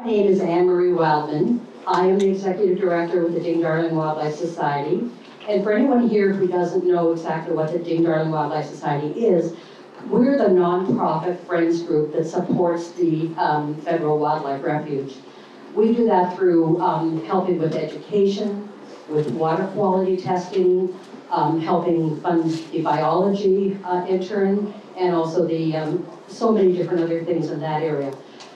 My name is Anne-Marie Wildman. I am the Executive Director with the Ding-Darling Wildlife Society. And for anyone here who doesn't know exactly what the Ding-Darling Wildlife Society is, we're the nonprofit friends group that supports the Federal Wildlife Refuge. We do that through helping with education, with water quality testing, helping fund the biology intern, and also the so many different other things in that area.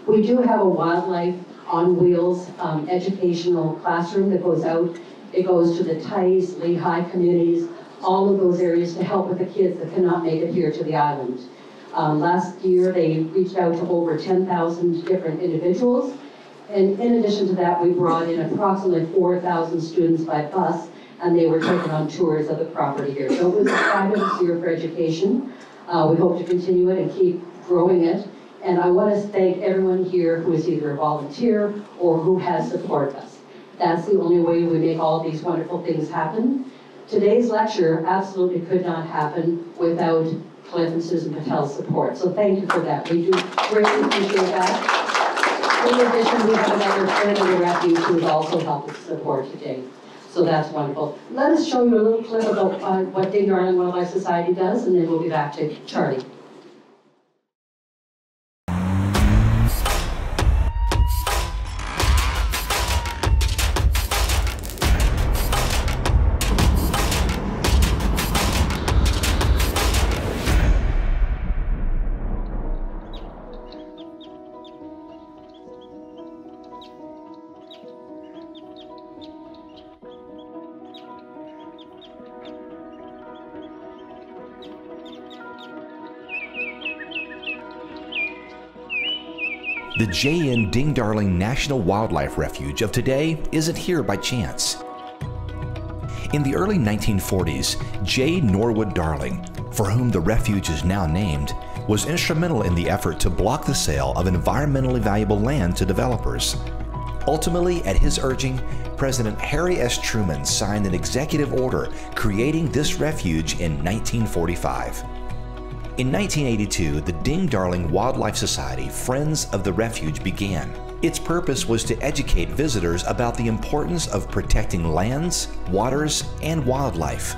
We do have a wildlife on wheels educational classroom that goes out. It goes to the Tice, Lehigh communities, all of those areas to help with the kids that cannot make it here to the island. Last year, they reached out to over 10,000 different individuals. And in addition to that, we brought in approximately 4,000 students by bus, and they were taking on tours of the property here. So it was a fabulous year for education. We hope to continue it and keep growing it. And I want to thank everyone here who is either a volunteer or who has supported us. That's the only way we make all these wonderful things happen. Today's lecture absolutely could not happen without Cliff and Susan Patel's support. So thank you for that. We do greatly appreciate that. In addition, we have another friend of the refuge who has also helped us support today. So that's wonderful. Let us show you a little clip about what Ding-Darling Wildlife Society does, and then we'll be back to Charlie. The J.N. Ding-Darling National Wildlife Refuge of today isn't here by chance. In the early 1940s, J. Norwood Darling, for whom the refuge is now named, was instrumental in the effort to block the sale of environmentally valuable land to developers. Ultimately, at his urging, President Harry S. Truman signed an executive order creating this refuge in 1945. In 1982, the Ding-Darling Wildlife Society Friends of the Refuge began. Its purpose was to educate visitors about the importance of protecting lands, waters, and wildlife.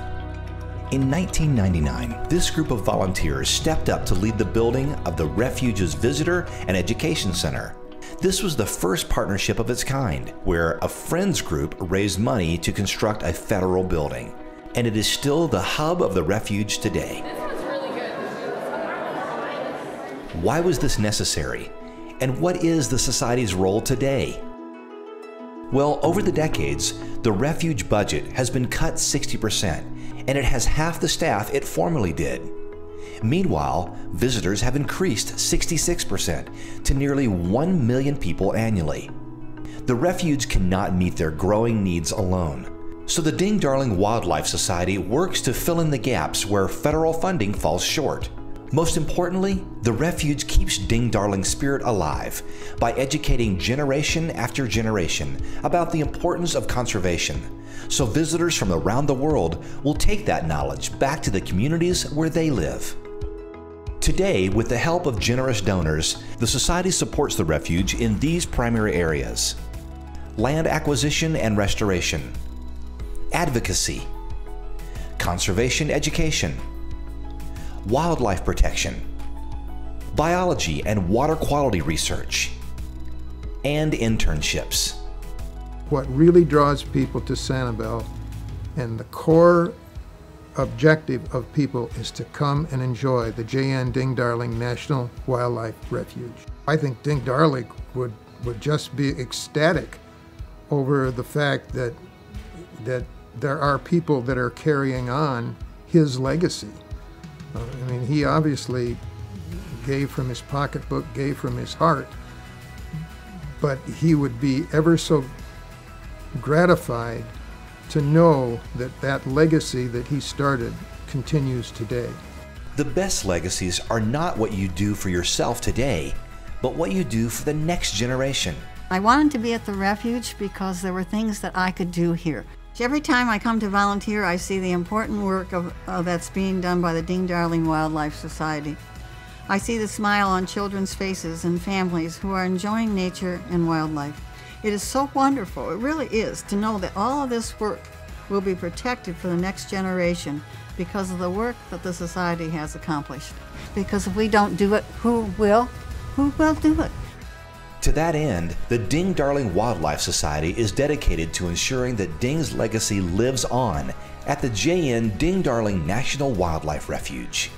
In 1999, this group of volunteers stepped up to lead the building of the refuge's Visitor and Education Center. This was the first partnership of its kind, where a friends group raised money to construct a federal building. And it is still the hub of the refuge today. Why was this necessary? And what is the Society's role today? Well, over the decades, the refuge budget has been cut 60%, and it has half the staff it formerly did. Meanwhile, visitors have increased 66% to nearly 1 million people annually. The refuge cannot meet their growing needs alone. So the Ding-Darling Wildlife Society works to fill in the gaps where federal funding falls short. Most importantly, the refuge keeps Ding-Darling's spirit alive by educating generation after generation about the importance of conservation, so visitors from around the world will take that knowledge back to the communities where they live. Today, with the help of generous donors, the Society supports the refuge in these primary areas: land acquisition and restoration, advocacy, conservation education, wildlife protection, biology and water quality research, and internships. What really draws people to Sanibel, and the core objective of people, is to come and enjoy the J.N. Ding-Darling National Wildlife Refuge. I think Ding-Darling would just be ecstatic over the fact that there are people that are carrying on his legacy. I mean, he obviously gave from his pocketbook, gave from his heart, but he would be ever so gratified to know that that legacy that he started continues today. The best legacies are not what you do for yourself today, but what you do for the next generation. I wanted to be at the refuge because there were things that I could do here. Every time I come to volunteer, I see the important work that's being done by the Ding-Darling Wildlife Society. I see the smile on children's faces and families who are enjoying nature and wildlife. It is so wonderful, it really is, to know that all of this work will be protected for the next generation because of the work that the Society has accomplished. Because if we don't do it, who will? Who will do it? To that end, the Ding Darling Wildlife Society is dedicated to ensuring that Ding's legacy lives on at the JN Ding Darling National Wildlife Refuge.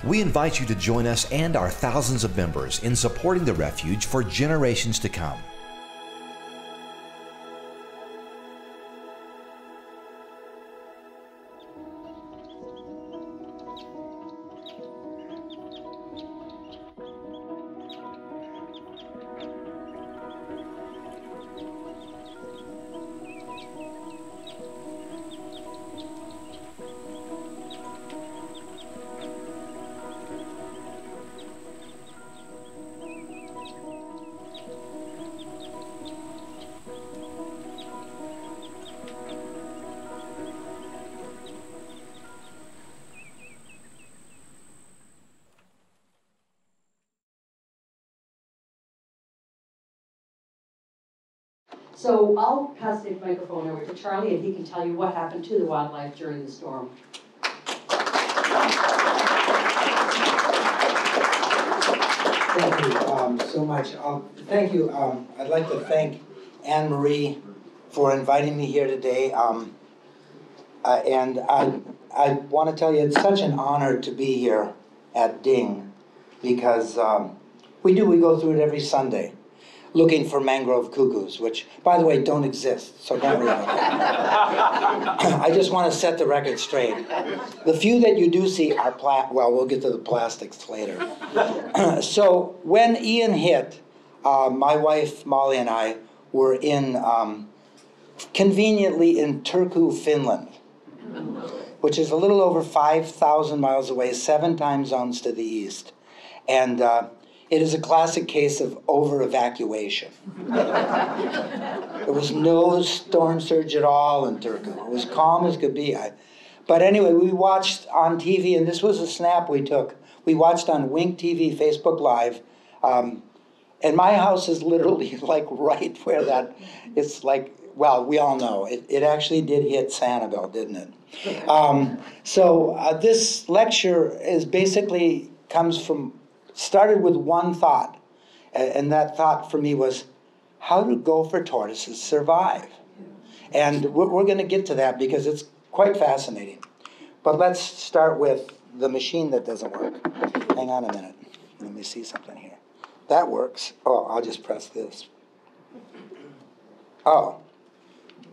We invite you to join us and our thousands of members in supporting the refuge for generations to come. So I'll pass the microphone over to Charlie and he can tell you what happened to the wildlife during the storm. Thank you so much. Thank you. I'd like to thank Anne Marie for inviting me here today. And I want to tell you, it's such an honor to be here at Ding because we go through it every Sunday, looking for mangrove cuckoos, which, by the way, don't exist, so don't worry about that. I just want to set the record straight. The few that you do see are well, we'll get to the plastics later. So when Ian hit, my wife Molly and I were conveniently in Turku, Finland, which is a little over 5,000 miles away, 7 time zones to the east. And it is a classic case of over-evacuation. There was no storm surge at all in Turku. It was calm as could be. But anyway, we watched on TV, and this was a snap we took. We watched on Wink TV, Facebook Live, and my house is literally like right where that, it's like, well, we all know, it actually did hit Sanibel, didn't it? So this lecture is basically started with one thought, and that thought for me was, how do gopher tortoises survive? And we're going to get to that because it's quite fascinating. But let's start with the machine that doesn't work. Hang on a minute. Let me see something here. That works. Oh, I'll just press this. Oh,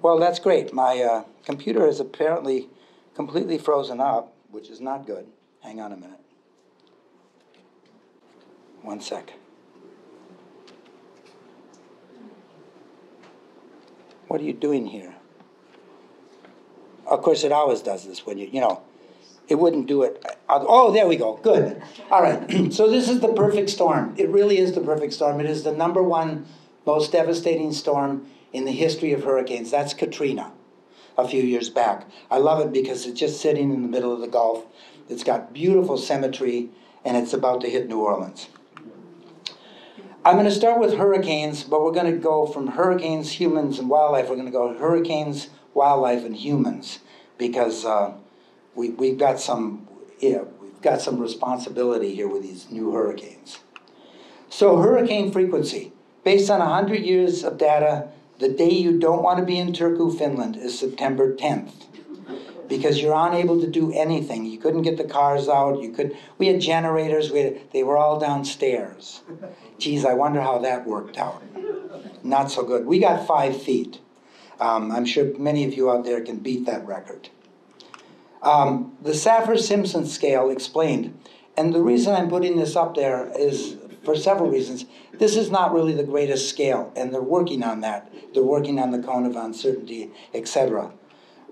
well, that's great. My computer is apparently completely frozen up, which is not good. Hang on a minute. One sec. What are you doing here? Of course, it always does this when it wouldn't do it. Oh, there we go. Good. All right. So this is the perfect storm. It really is the perfect storm. It is the #1 most devastating storm in the history of hurricanes. That's Katrina a few years back. I love it because it's just sitting in the middle of the Gulf. It's got beautiful symmetry, and it's about to hit New Orleans. I'm going to start with hurricanes, but we're going to go from hurricanes, humans, and wildlife. We're going to go hurricanes, wildlife, and humans, because we've got some responsibility here with these new hurricanes. So hurricane frequency, based on 100 years of data, the day you don't want to be in Turku, Finland, is September 10th. Because you're unable to do anything. You couldn't get the cars out. We had generators. They were all downstairs. Geez, I wonder how that worked out. Not so good. We got 5 feet. I'm sure many of you out there can beat that record. The Saffir-Simpson scale explained, and the reason I'm putting this up there is for several reasons. This is not really the greatest scale, and they're working on that. They're working on the cone of uncertainty, etc.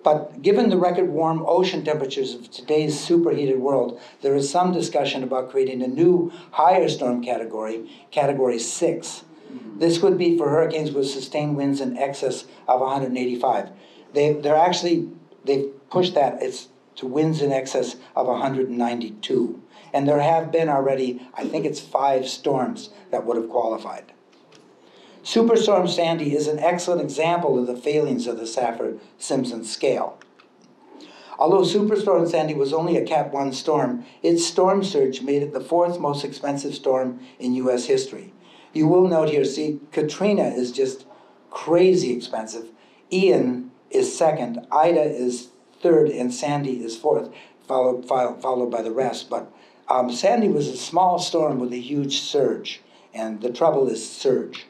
But given the record warm ocean temperatures of today's superheated world, there is some discussion about creating a new higher storm category, category 6. This would be for hurricanes with sustained winds in excess of 185. They've pushed that. to winds in excess of 192. And there have been already, I think it's 5 storms that would have qualified. Superstorm Sandy is an excellent example of the failings of the Saffir-Simpson scale. Although Superstorm Sandy was only a Cat 1 storm, its storm surge made it the 4th most expensive storm in U.S. history. You will note here, see, Katrina is just crazy expensive. Ian is 2nd, Ida is 3rd, and Sandy is 4th, followed by the rest. But Sandy was a small storm with a huge surge, and the trouble is surge.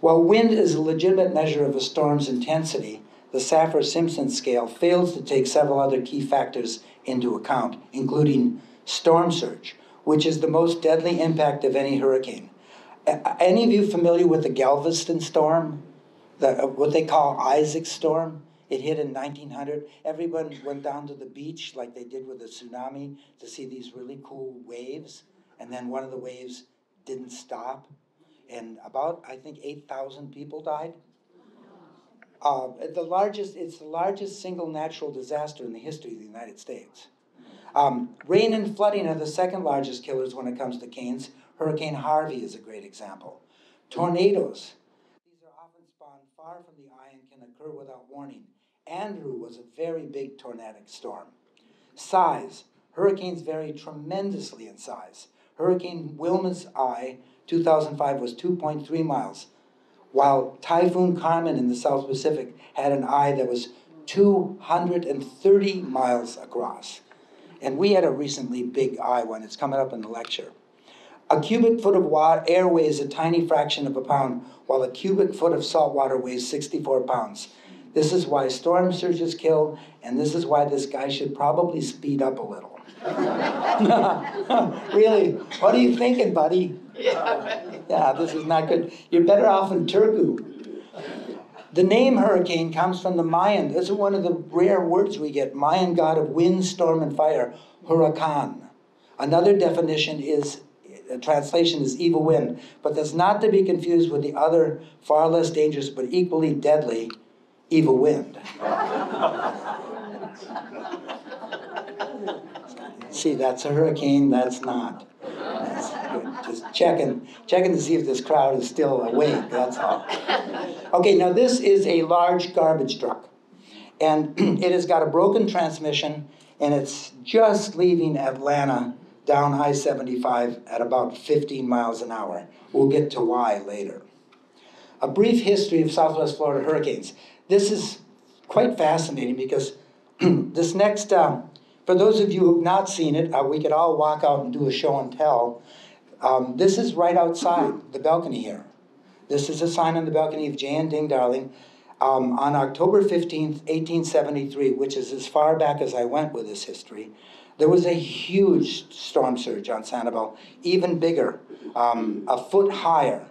While wind is a legitimate measure of a storm's intensity, the Saffir-Simpson scale fails to take several other key factors into account, including storm surge, which is the most deadly impact of any hurricane. Any of you familiar with the Galveston storm? What they call Isaac's storm? It hit in 1900. Everyone went down to the beach like they did with the tsunami to see these really cool waves, and then one of the waves didn't stop. And about, I think, 8,000 people died. It's the largest single natural disaster in the history of the United States. Rain and flooding are the 2nd largest killers when it comes to canes. Hurricane Harvey is a great example. Tornadoes. These are often spawned far from the eye and can occur without warning. Andrew was a very big tornadic storm. Size. Hurricanes vary tremendously in size. Hurricane Wilma's eye, 2005, was 2.3 miles, while Typhoon Carmen in the South Pacific had an eye that was 230 miles across. And we had a recently big eye one. It's coming up in the lecture. A cubic foot of air weighs a tiny fraction of a pound, while a cubic foot of salt water weighs 64 pounds. This is why storm surges kill, and this is why this guy should probably speed up a little. Really, what are you thinking, buddy? Yeah, this is not good. You're better off in Turku. The name hurricane comes from the Mayan. This is one of the rare words we get. Mayan god of wind, storm, and fire, huracan. Another definition is, translation is evil wind, but that's not to be confused with the other, far less dangerous but equally deadly, evil wind. See, that's a hurricane, that's not. That's good. Just checking to see if this crowd is still awake, that's all. Okay, now this is a large garbage truck. And it has got a broken transmission, and it's just leaving Atlanta down I-75 at about 15 miles an hour. We'll get to why later. A brief history of Southwest Florida hurricanes. This is quite fascinating because this next, for those of you who have not seen it, we could all walk out and do a show and tell. This is right outside the balcony here. This is a sign on the balcony of J.N. Ding Darling. On October 15th, 1873, which is as far back as I went with this history, there was a huge storm surge on Sanibel, even bigger, a foot higher.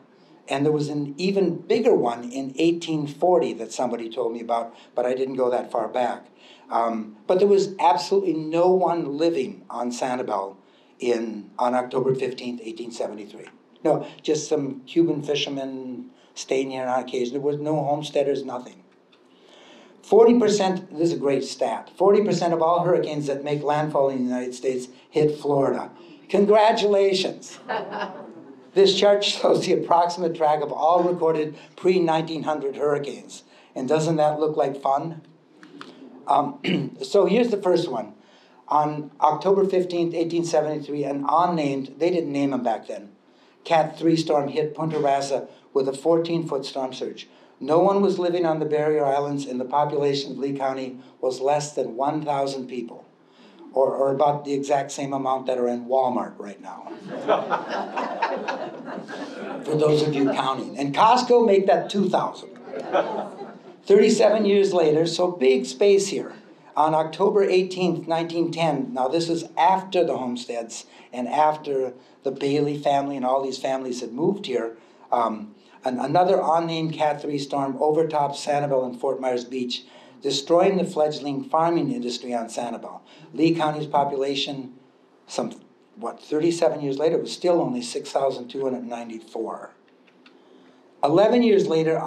And there was an even bigger one in 1840 that somebody told me about, but I didn't go that far back. But there was absolutely no one living on Sanibel on October 15th, 1873. No, just some Cuban fishermen staying here on occasion. There was no homesteaders, nothing. 40%, this is a great stat, 40% of all hurricanes that make landfall in the United States hit Florida. Congratulations. This chart shows the approximate track of all recorded pre-1900 hurricanes. And doesn't that look like fun? So here's the first one. On October 15th, 1873, an unnamed, they didn't name them back then, Cat 3 storm hit Punta Rasa with a 14-foot storm surge. No one was living on the barrier islands, and the population of Lee County was less than 1,000 people, or about the exact same amount that are in Walmart right now. For those of you counting. And Costco, make that 2,000. 37 years later, so big space here. On October 18th, 1910, now this is after the homesteads and after the Bailey family and all these families had moved here, another unnamed Cat 3 storm overtopped Sanibel and Fort Myers Beach, destroying the fledgling farming industry on Sanibel. Lee County's population, 37 years later, was still only 6,294. 11 years later,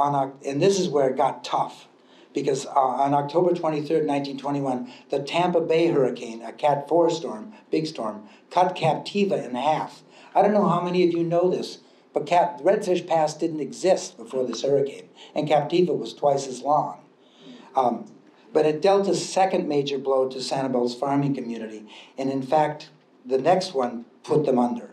and this is where it got tough, because on October 23rd, 1921, the Tampa Bay hurricane, a Cat 4 storm, big storm, cut Captiva in half. I don't know how many of you know this, but Redfish Pass didn't exist before this hurricane, and Captiva was twice as long. But it dealt a second major blow to Sanibel's farming community, and in fact, the next one put them under.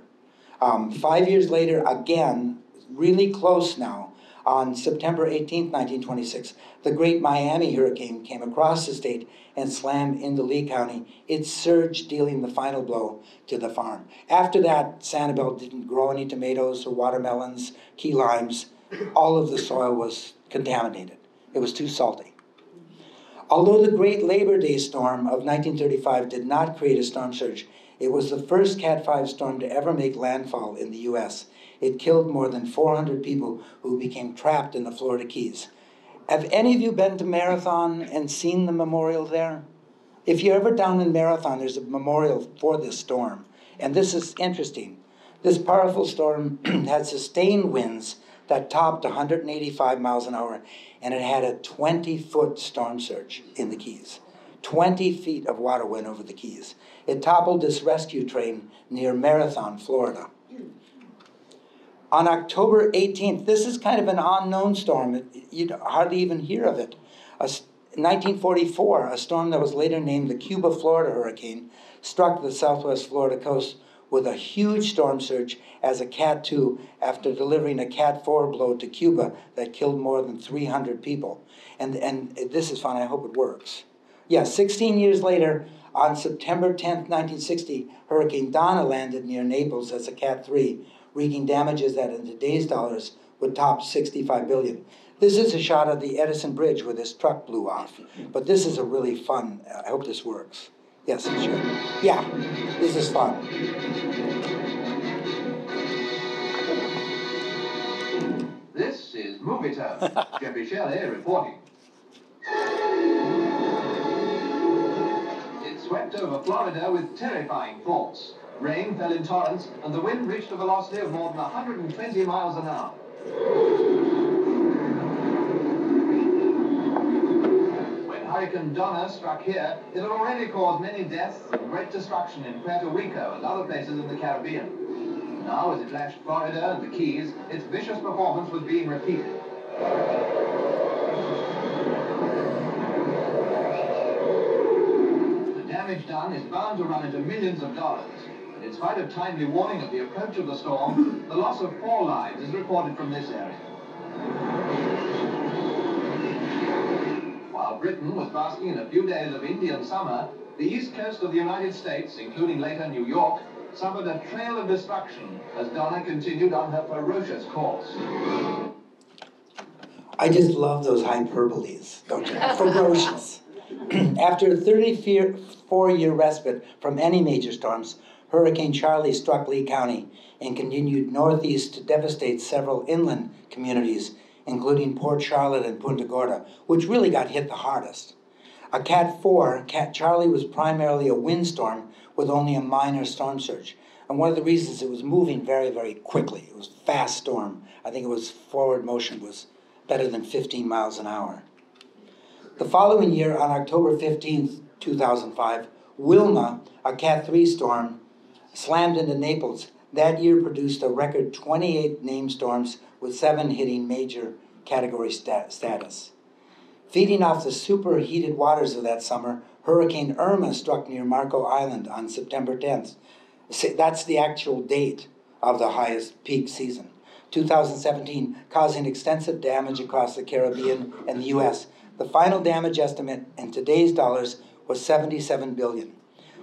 5 years later, again, really close now, on September 18, 1926, the Great Miami hurricane came across the state and slammed into Lee County. It surged, dealing the final blow to the farm. After that, Sanibel didn't grow any tomatoes or watermelons, key limes. All of the soil was contaminated. It was too salty. Although the Great Labor Day storm of 1935 did not create a storm surge, it was the first Cat 5 storm to ever make landfall in the U.S. It killed more than 400 people who became trapped in the Florida Keys. Have any of you been to Marathon and seen the memorial there? If you're ever down in Marathon, there's a memorial for this storm. And this is interesting. This powerful storm had sustained winds that topped 185 miles an hour, and it had a 20-foot storm surge in the Keys. 20 feet of water went over the Keys. It toppled this rescue train near Marathon, Florida. On October 18th, this is kind of an unknown storm. You'd hardly even hear of it. In 1944, a storm that was later named the Cuba, Florida hurricane struck the southwest Florida coast with a huge storm surge as a Cat 2 after delivering a Cat 4 blow to Cuba that killed more than 300 people. And this is fun, I hope it works. Yeah, 16 years later, on September 10th, 1960, Hurricane Donna landed near Naples as a Cat 3, wreaking damages that in today's dollars would top $65 billion. This is a shot of the Edison Bridge where this truck blew off. But this is a really fun, I hope this works. Yes, it should. Yeah, this is fun. This is Movie Time. Jeffrey Shelley reporting. It swept over Florida with terrifying force. Rain fell in torrents, and the wind reached a velocity of more than 120 miles an hour. When Hurricane Donna struck here, it had already caused many deaths and great destruction in Puerto Rico and other places in the Caribbean. Now, as it lashed Florida and the Keys, its vicious performance was being repeated. The damage done is bound to run into millions of dollars. In spite of timely warning of the approach of the storm, the loss of 4 lives is reported from this area. While Britain was basking in a few days of Indian summer, the east coast of the United States, including later New York, suffered a trail of destruction as Donna continued on her ferocious course. I just love those hyperboles, don't you? Ferocious. After a 34-year respite from any major storms, Hurricane Charlie struck Lee County and continued northeast to devastate several inland communities, including Port Charlotte and Punta Gorda, which really got hit the hardest. A Cat 4, Charlie was primarily a windstorm with only a minor storm surge. And one of the reasons it was moving very, very quickly. It was a fast storm. I think it was forward motion was better than 15 miles an hour. The following year, on October 15th, 2005, Wilma, a Cat 3 storm, slammed into Naples. That year produced a record 28 named storms, with 7 hitting major category status. Feeding off the superheated waters of that summer, Hurricane Irma struck near Marco Island on September 10th. That's the actual date of the highest peak season. 2017, causing extensive damage across the Caribbean and the U.S. The final damage estimate in today's dollars was $77 billion.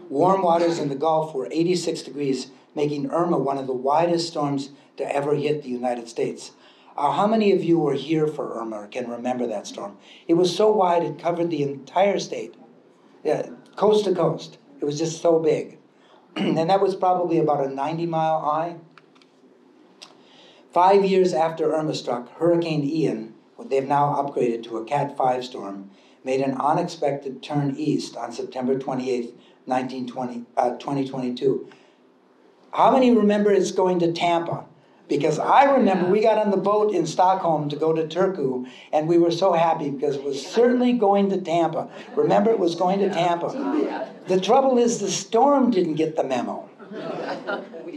Warm waters in the Gulf were 86 degrees, making Irma one of the widest storms to ever hit the United States. How many of you were here for Irma or can remember that storm? It was so wide it covered the entire state, coast to coast. It was just so big. And that was probably about a 90-mile eye. 5 years after Irma struck, Hurricane Ian, what they've now upgraded to a Cat 5 storm, made an unexpected turn east on September 28th, 2022. How many remember it's going to Tampa? Because I remember we got on the boat in Stockholm to go to Turku, and we were so happy because it was certainly going to Tampa. Remember, it was going to Tampa. The trouble is the storm didn't get the memo.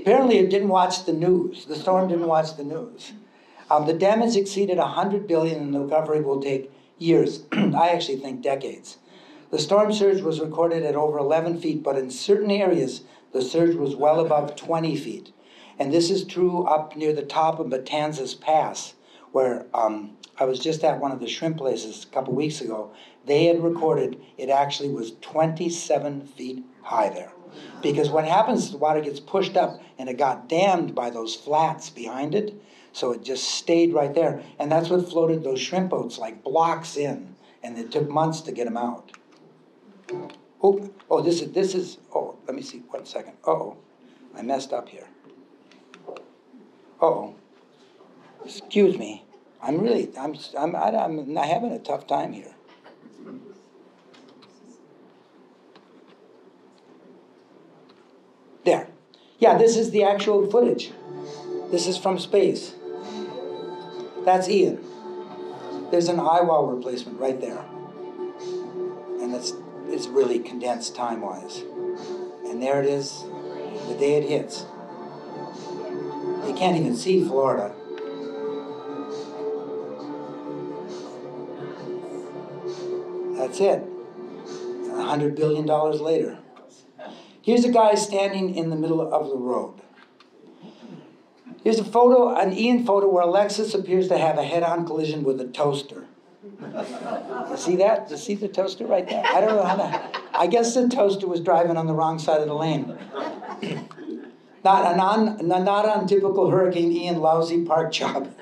Apparently it didn't watch the news. The storm didn't watch the news. The damage exceeded $100 billion, and the recovery will take years. I actually think decades. The storm surge was recorded at over 11 feet, but in certain areas, the surge was well above 20 feet. And this is true up near the top of Matanzas Pass, where I was just at one of the shrimp places a couple weeks ago. They had recorded it actually was 27 feet high there. Because what happens is the water gets pushed up, and it got dammed by those flats behind it, so it just stayed right there. And that's what floated those shrimp boats like blocks in, and it took months to get them out. Oh, this is, oh, let me see, 1 second. Uh-oh, I messed up here. Uh-oh, excuse me. I'm having a tough time here. There. Yeah, this is the actual footage. This is from space. That's Ian. There's an eye wall replacement right there. And it's really condensed time-wise. And there it is, the day it hits. You can't even see Florida. That's it. $100 billion later. Here's a guy standing in the middle of the road. Here's a photo, an Ian photo, where Alexis appears to have a head-on collision with a toaster. You see that? You see the toaster right there? I don't know how that... I guess the toaster was driving on the wrong side of the lane. Not on typical Hurricane Ian lousy park job.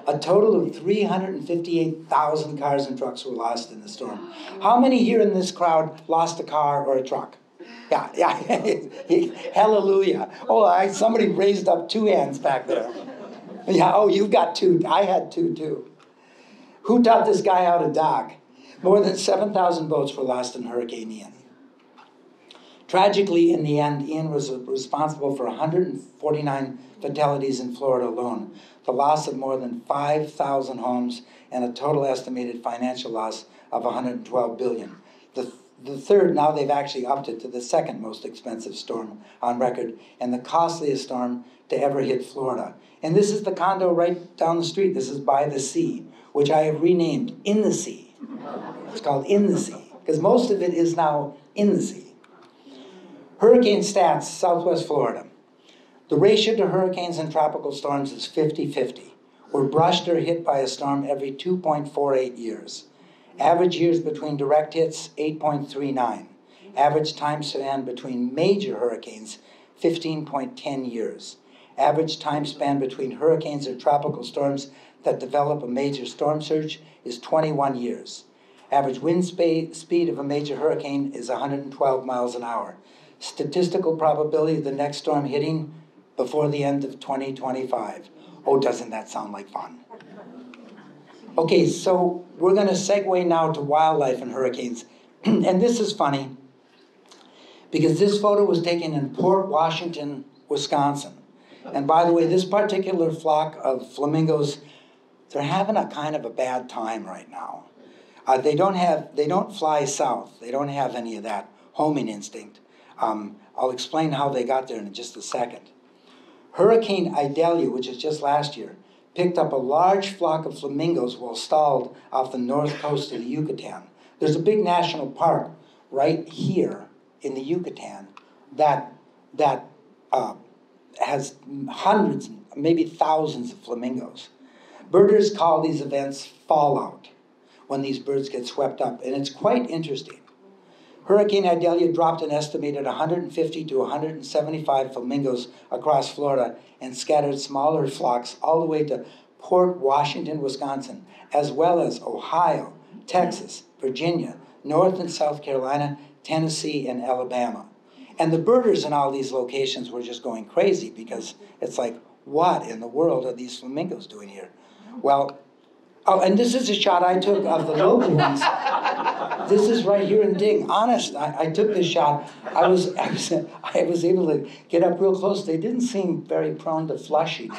A total of 358,000 cars and trucks were lost in the storm. How many here in this crowd lost a car or a truck? Yeah. Hallelujah. Oh, somebody raised up 2 hands back there. Yeah, oh, you've got 2. I had 2, too. Who taught this guy how to dock? More than 7,000 boats were lost in Hurricane Ian. Tragically, in the end, Ian was responsible for 149 fatalities in Florida alone, the loss of more than 5,000 homes, and a total estimated financial loss of $112 billion. The third, now they've actually upped it to the second most expensive storm on record, and the costliest storm to ever hit Florida. And this is the condo right down the street. This is by the sea, which I have renamed In the Sea. It's called In the Sea, because most of it is now in the sea. Hurricane stats, Southwest Florida. The ratio to hurricanes and tropical storms is 50-50. We're brushed or hit by a storm every 2.48 years. Average years between direct hits, 8.39. Average time span between major hurricanes, 15.10 years. Average time span between hurricanes or tropical storms that develop a major storm surge is 21 years. Average wind speed of a major hurricane is 112 miles an hour. Statistical probability of the next storm hitting before the end of 2025. Oh, doesn't that sound like fun? Okay, so we're going to segue now to wildlife and hurricanes. And this is funny, because this photo was taken in Port Washington, Wisconsin. And by the way, this particular flock of flamingos, they're having a kind of a bad time right now. They don't fly south. They don't have any of that homing instinct. I'll explain how they got there in just a second. Hurricane Idalia, which is just last year, picked up a large flock of flamingos while stalled off the north coast of the Yucatan. There's a big national park right here in the Yucatan that has hundreds, maybe thousands of flamingos. Birders call these events fallout, when these birds get swept up, and it's quite interesting. Hurricane Idalia dropped an estimated 150 to 175 flamingos across Florida and scattered smaller flocks all the way to Port Washington, Wisconsin, as well as Ohio, Texas, Virginia, North and South Carolina, Tennessee, and Alabama. And the birders in all these locations were just going crazy because it's like, what in the world are these flamingos doing here? Well, Oh, and this is a shot I took of the local ones. This is right here in Ding. Honest, I took this shot. I was able to get up real close. They didn't seem very prone to flushing.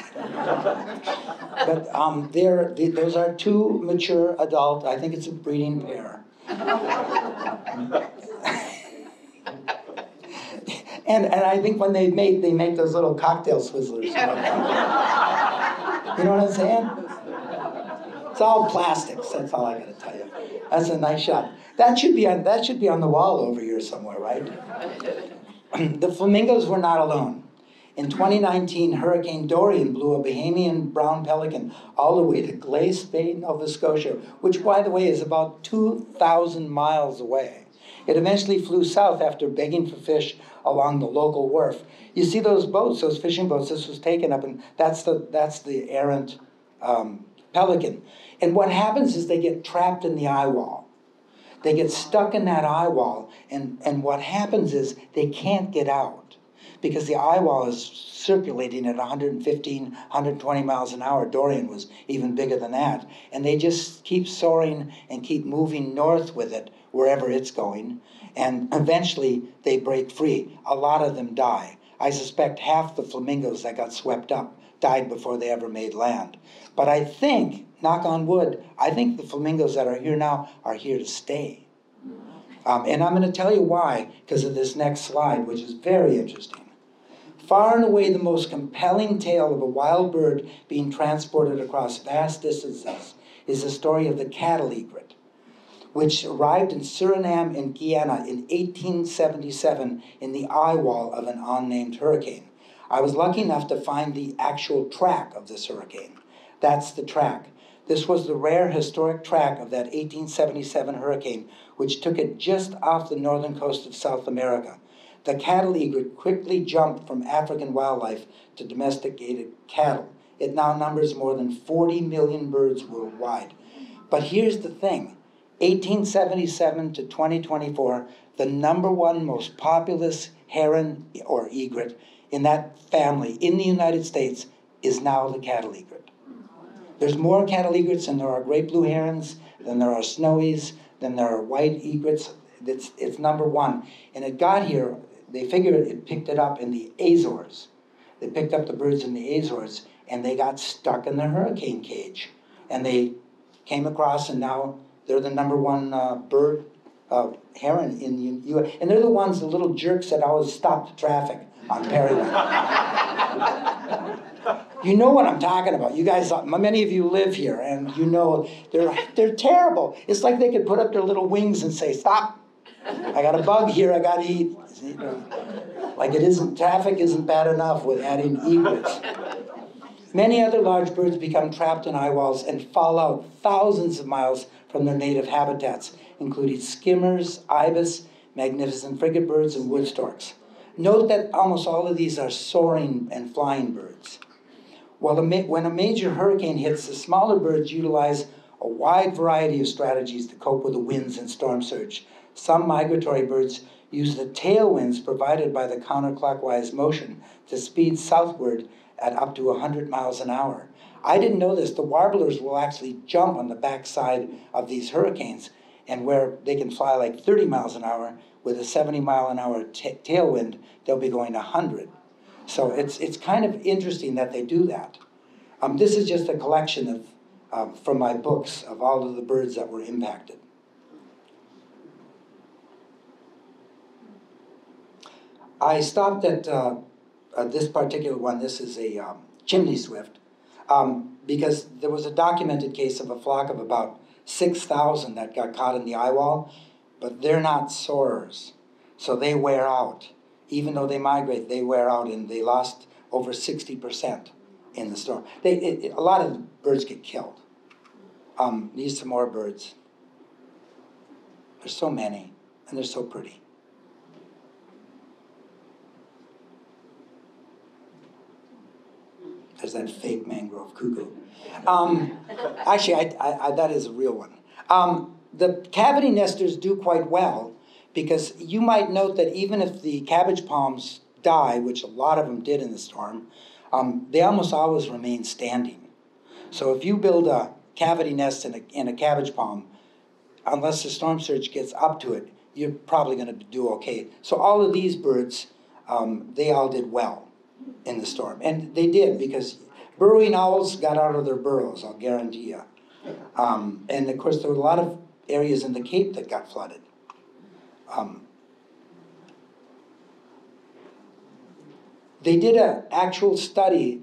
But those are two mature adult. I think it's a breeding pair. And I think when they make those little cocktail swizzlers. You know what I'm saying? It's all plastics. That's all I got to tell you. That's a nice shot. That should be on the wall over here somewhere, right? The flamingos were not alone. In 2019, Hurricane Dorian blew a Bahamian brown pelican all the way to Glace Bay, Nova Scotia, which, by the way, is about 2,000 miles away. It eventually flew south after begging for fish along the local wharf. You see those boats, those fishing boats. This was taken up, and that's the errant pelican. And what happens is they get trapped in the eye wall. They get stuck in that eye wall, and what happens is they can't get out because the eye wall is circulating at 115, 120 miles an hour. Dorian was even bigger than that. And they just keep soaring and keep moving north with it, wherever it's going. And eventually they break free. A lot of them die. I suspect half the flamingos that got swept up died before they ever made land. But I think, knock on wood, I think the flamingos that are here now are here to stay. And I'm going to tell you why, because of this next slide, which is very interesting. Far and away the most compelling tale of a wild bird being transported across vast distances is the story of the cattle egret, which arrived in Suriname and Guyana in 1877 in the eye wall of an unnamed hurricane. I was lucky enough to find the actual track of this hurricane. That's the track. This was the rare historic track of that 1877 hurricane, which took it just off the northern coast of South America. The cattle egret quickly jumped from African wildlife to domesticated cattle. It now numbers more than 40 million birds worldwide. But here's the thing. 1877 to 2024, the #1 most populous heron or egret in that family in the United States is now the cattle egret. There's more cattle egrets than there are great blue herons, than there are snowies, than there are white egrets. It's #1. And it got here, they figured it picked it up in the Azores. They picked up the birds in the Azores, and they got stuck in the hurricane cage. And they came across, and now they're the #1 bird heron in the U.S. And they're the ones, the little jerks that always stop the traffic on Perrywood. You know what I'm talking about. You guys, many of you live here, and you know they're terrible. It's like they could put up their little wings and say, "Stop! I got a bug here. I got to eat." Like traffic isn't bad enough with adding egrets. Many other large birds become trapped in eye walls and fall out thousands of miles from their native habitats, including skimmers, ibis, magnificent frigate birds, and wood storks. Note that almost all of these are soaring and flying birds. When a major hurricane hits, the smaller birds utilize a wide variety of strategies to cope with the winds and storm surge. Some migratory birds use the tailwinds provided by the counterclockwise motion to speed southward at up to 100 miles an hour. I didn't know this. The warblers will actually jump on the backside of these hurricanes, and where they can fly like 30 miles an hour, with a 70 mile an hour tailwind, they'll be going 100. So it's kind of interesting that they do that. This is just a collection from my books of all of the birds that were impacted. I stopped at this particular one. This is a chimney swift, because there was a documented case of a flock of about 6,000 that got caught in the eye wall, but they're not soarers, so they wear out. Even though they migrate, they wear out, and they lost over 60% in the storm. A lot of birds get killed. These are some more birds. There's so many, and they're so pretty. There's that fake mangrove cuckoo. Actually, that is a real one. The cavity nesters do quite well, because you might note that even if the cabbage palms die, which a lot of them did in the storm, they almost always remain standing. So if you build a cavity nest in a cabbage palm, unless the storm surge gets up to it, you're probably going to do okay. So all of these birds, they all did well in the storm. And they did, because burrowing owls got out of their burrows, I'll guarantee you. And of course, there were a lot of areas in the Cape that got flooded. They did an actual study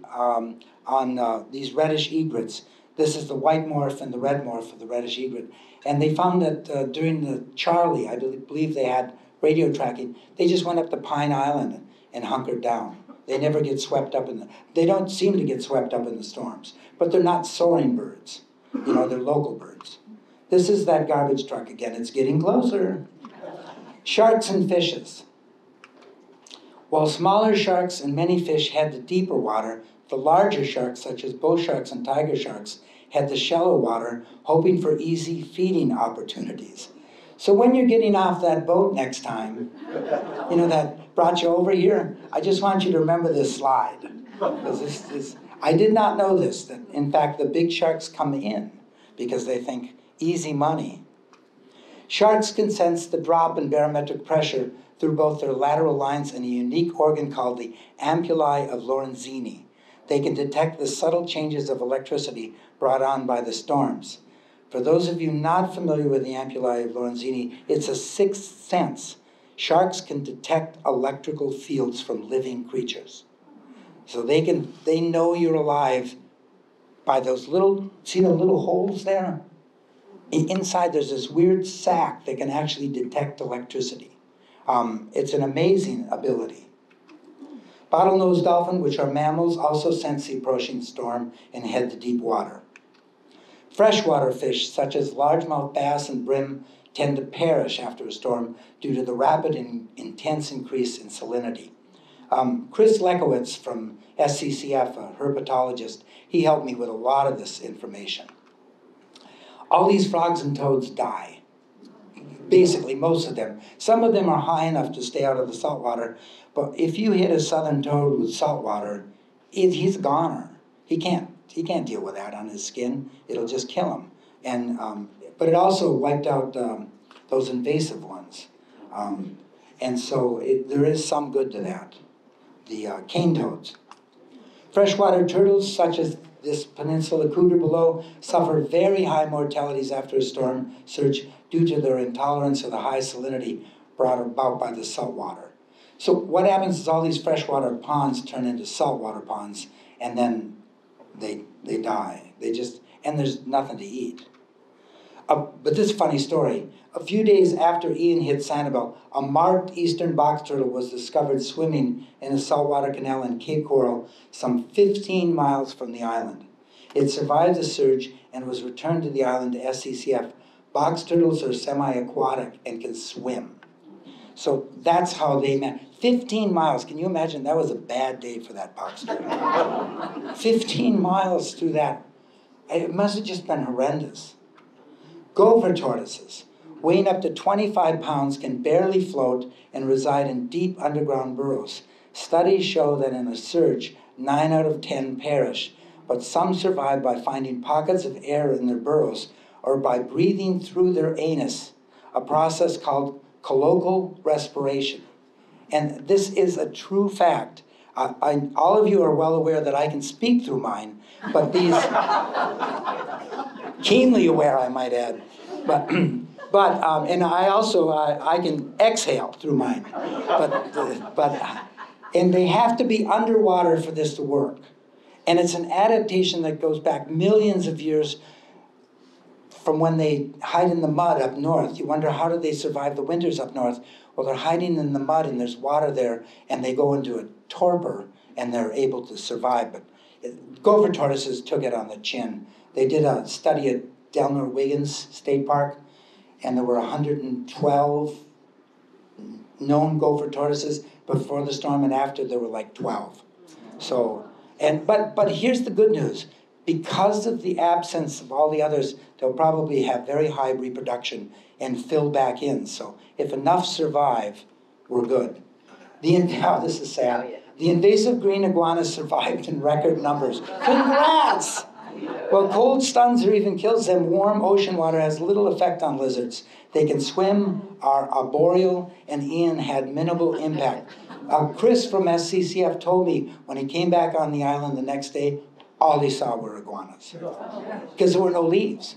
on these reddish egrets. This is the white morph and the red morph of the reddish egret. And they found that during the Charlie, I believe they had radio tracking, they just went up to Pine Island and hunkered down. They never get swept up they don't seem to get swept up in the storms, but they're not soaring birds. You know, they're local birds. This is that garbage truck again. It's getting closer. Sharks and fishes. While smaller sharks and many fish head to deeper water, the larger sharks, such as bull sharks and tiger sharks, head to shallow water, hoping for easy feeding opportunities. So when you're getting off that boat next time, you know, that brought you over here, I just want you to remember this slide. Because I did not know this, that in fact the big sharks come in because they think easy money. Sharks can sense the drop in barometric pressure through both their lateral lines and a unique organ called the ampullae of Lorenzini. They can detect the subtle changes of electricity brought on by the storms. For those of you not familiar with the ampullae of Lorenzini, it's a sixth sense. Sharks can detect electrical fields from living creatures. So they know you're alive by those little, see the little holes there? Inside there's this weird sac that can actually detect electricity. It's an amazing ability. Bottlenose dolphin, which are mammals, also sense the approaching storm and head to deep water. Freshwater fish, such as largemouth bass and brim, tend to perish after a storm due to the rapid and intense increase in salinity. Chris Lekowitz from SCCF, a herpetologist, he helped me with a lot of this information. All these frogs and toads die. Basically, most of them. Some of them are high enough to stay out of the salt water, but if you hit a southern toad with salt water, he's a goner. He can't deal with that on his skin. It'll just kill him. And but it also wiped out those invasive ones. And so there is some good to that. The cane toads. Freshwater turtles, such as this peninsula cooter below, suffer very high mortalities after a storm surge due to their intolerance of the high salinity brought about by the salt water. So what happens is all these freshwater ponds turn into saltwater ponds, and then they die. And there's nothing to eat. But this funny story. A few days after Ian hit Sanibel, a marked eastern box turtle was discovered swimming in a saltwater canal in Cape Coral, some 15 miles from the island. It survived the surge and was returned to the island to SCCF. Box turtles are semi-aquatic and can swim. So that's how they met. 15 miles, can you imagine? That was a bad day for that box turtle. 15 miles through that. It must have just been horrendous. Gopher tortoises, weighing up to 25 pounds, can barely float and reside in deep underground burrows. Studies show that in a surge, 9 out of 10 perish, but some survive by finding pockets of air in their burrows or by breathing through their anus, a process called colloquial respiration. And this is a true fact. All of you are well aware that I can speak through mine, but these, keenly aware, I might add, and I also, I can exhale through mine, and they have to be underwater for this to work. And it's an adaptation that goes back millions of years from when they hide in the mud up north. You wonder, how did they survive the winters up north? Well, they're hiding in the mud and there's water there, and they go into a torpor and they're able to survive. But gopher tortoises took it on the chin. They did a study at Delmer Wiggins State Park, and there were 112 known gopher tortoises before the storm, and after there were like 12. So, but here's the good news. Because of the absence of all the others, they'll probably have very high reproduction and fill back in. So if enough survive, we're good. This is sad. The invasive green iguana survived in record numbers. Congrats! Well, cold stuns or even kills them. Warm ocean water has little effect on lizards. They can swim, are arboreal, and Ian had minimal impact. Chris from SCCF told me when he came back on the island the next day, all he saw were iguanas. Because there were no leaves.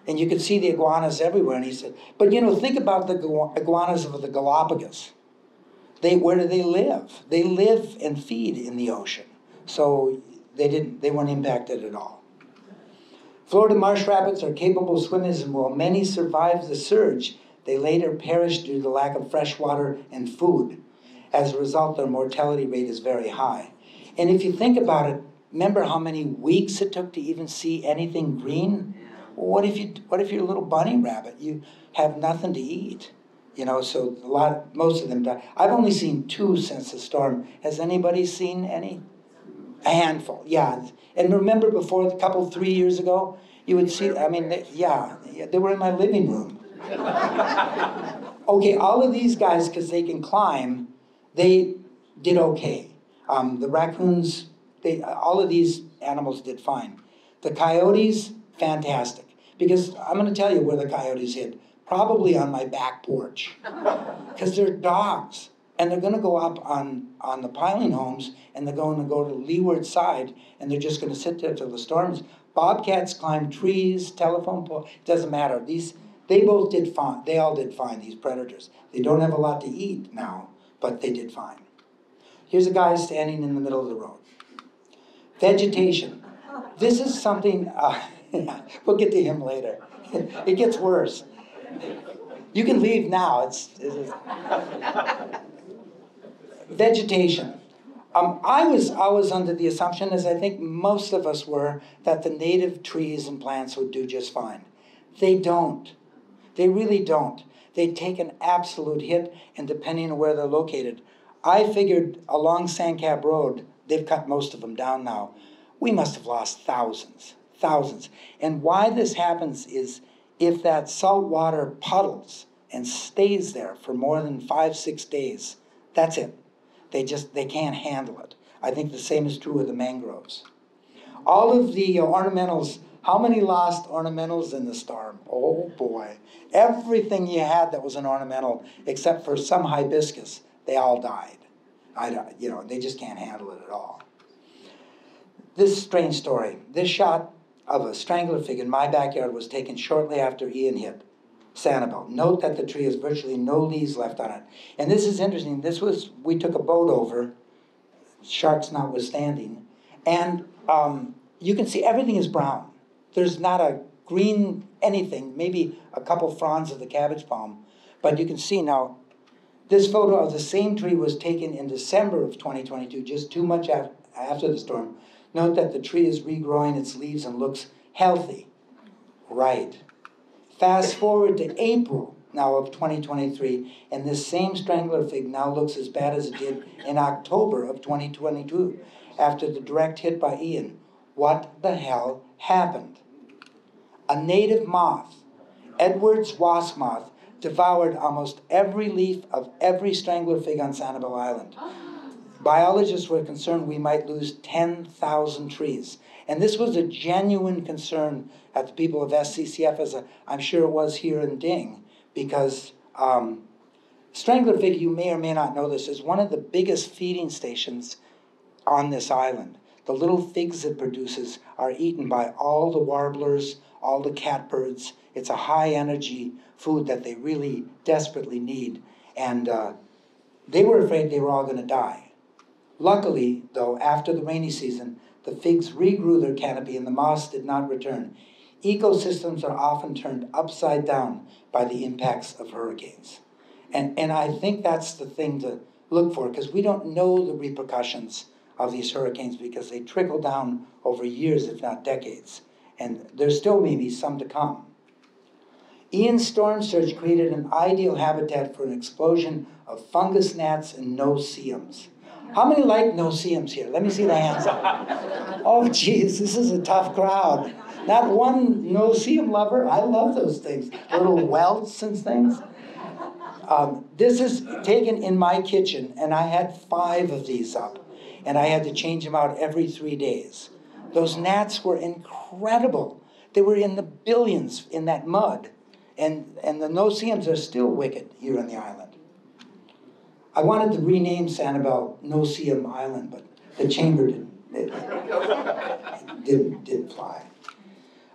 And you could see the iguanas everywhere. And he said, but you know, think about the iguanas of the Galapagos. Where do they live? They live and feed in the ocean. So they weren't impacted at all. Florida marsh rabbits are capable swimmers, and while many survived the surge, they later perished due to the lack of fresh water and food. As a result, their mortality rate is very high. And if you think about it, remember how many weeks it took to even see anything green? Well, what if you're a little bunny rabbit? You have nothing to eat. You know, so most of them die. I've only seen 2 since the storm. Has anybody seen any? A handful, yeah. And remember before, a couple, 3 years ago, you would see, I mean, they were in my living room. Okay, all of these guys, because they can climb, they did okay. The raccoons, all of these animals did fine. The coyotes, fantastic. Because I'm going to tell you where the coyotes hid. Probably on my back porch. Because they're dogs. And they're going to go up on the piling homes, and they're going to go to the leeward side, and they're just going to sit there till the storms. Bobcats climb trees, telephone poles, doesn't matter. They both did fine. They all did fine, these predators. They don't have a lot to eat now, but they did fine. Here's a guy standing in the middle of the road. Vegetation. This is something, we'll get to him later. It gets worse. You can leave now. Vegetation. I was under the assumption, as I think most of us were, that the native trees and plants would do just fine. They don't. They really don't. They take an absolute hit, and depending on where they're located. I figured along Sandcab Road, they've cut most of them down now. We must have lost thousands. And why this happens is if that salt water puddles and stays there for more than 5-6 days, that's it. They can't handle it. I think the same is true with the mangroves. All of the ornamentals, how many lost ornamentals in the storm? Oh boy. Everything you had that was an ornamental, except for some hibiscus, they all died. They just can't handle it at all. This strange story. This shot of a strangler fig in my backyard was taken shortly after Ian hit Sanibel. Note that the tree has virtually no leaves left on it. And this is interesting. We took a boat over, sharks notwithstanding, and you can see everything is brown. There's not a green anything, maybe a couple fronds of the cabbage palm. But you can see now, this photo of the same tree was taken in December of 2022, just 2 months after the storm. Note that the tree is regrowing its leaves and looks healthy. Right. Fast forward to April now of 2023, and this same strangler fig now looks as bad as it did in October of 2022 after the direct hit by Ian. What the hell happened? A native moth, Edwards wasp moth, devoured almost every leaf of every strangler fig on Sanibel Island. Biologists were concerned we might lose 10,000 trees. And this was a genuine concern at the people of SCCF, as I'm sure it was here in Ding, because strangler fig, you may or may not know this, is one of the biggest feeding stations on this island. The little figs it produces are eaten by all the warblers, all the catbirds. It's a high energy food that they really desperately need. And they were afraid they were all going to die. Luckily, though, after the rainy season, the figs regrew their canopy and the moths did not return. Ecosystems are often turned upside down by the impacts of hurricanes. And I think that's the thing to look for, because we don't know the repercussions of these hurricanes because they trickle down over years, if not decades. And there's still maybe some to come. Ian's storm surge created an ideal habitat for an explosion of fungus gnats and no-see-ums. How many like no-see-ums here? Let me see the hands up. Oh, geez, this is a tough crowd. Not one no-see-um lover. I love those things. Little welts and things. This is taken in my kitchen, and I had 5 of these up, and I had to change them out every 3 days. Those gnats were incredible. They were in the billions in that mud. And the no-see-ums are still wicked here on the island. I wanted to rename Sanibel No-See-Um Island, but the chamber didn't fly.